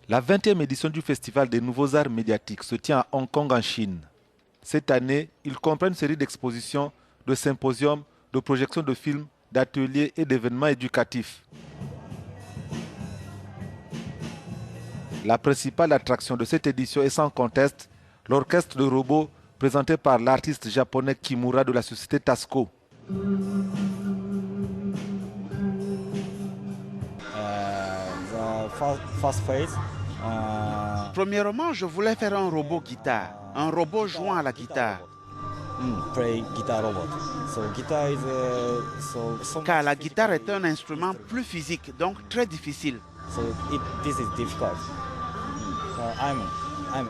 La 20e édition du Festival des Nouveaux Arts Médiatiques se tient à Hong Kong en Chine. Cette année, il comprend une série d'expositions, de symposiums, de projections de films, d'ateliers et d'événements éducatifs. La principale attraction de cette édition est sans conteste l'orchestre de robots présenté par l'artiste japonais Kimura de la société Tasco. Premièrement, je voulais faire un robot guitare, un robot jouant à la guitare. Car la guitare est un instrument plus physique, donc très difficile.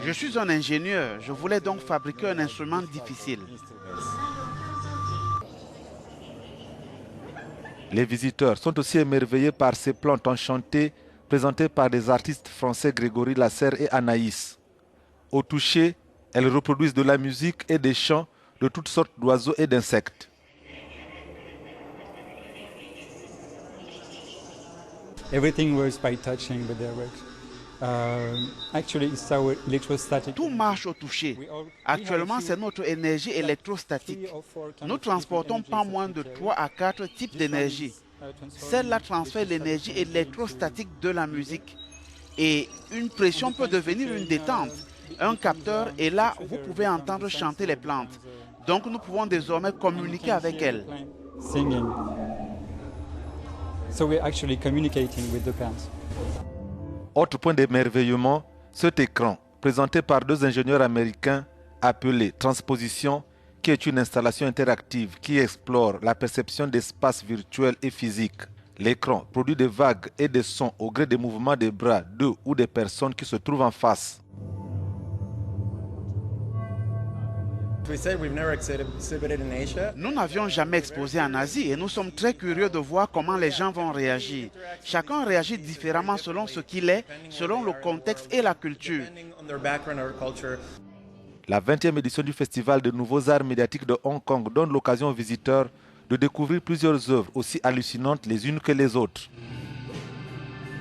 Je suis un ingénieur, je voulais donc fabriquer un instrument difficile. Les visiteurs sont aussi émerveillés par ces plantes enchantées présentées par des artistes français Grégory Lasserre et Anaïs. Au toucher, elles reproduisent de la musique et des chants de toutes sortes d'oiseaux et d'insectes. Everything works by touching with their work. Actually, it's our electrostatic. Tout marche au toucher. Actuellement, c'est notre énergie électrostatique. Nous transportons pas moins de 3 à 4 types d'énergie. Celle-là transfère l'énergie électrostatique de la musique. Et une pression peut devenir une détente. Un capteur est là, vous pouvez entendre chanter les plantes. Donc nous pouvons désormais communiquer avec elles. Singing. So we're actually communicating with the plants. Autre point d'émerveillement, cet écran, présenté par 2 ingénieurs américains, appelé Transposition, qui est une installation interactive qui explore la perception d'espaces virtuels et physiques. L'écran produit des vagues et des sons au gré des mouvements des bras d'eux ou des personnes qui se trouvent en face. Nous n'avions jamais exposé en Asie et nous sommes très curieux de voir comment les gens vont réagir. Chacun réagit différemment selon ce qu'il est, selon le contexte et la culture. La 20e édition du Festival des Nouveaux Arts Médiatiques de Hong Kong donne l'occasion aux visiteurs de découvrir plusieurs œuvres aussi hallucinantes les unes que les autres.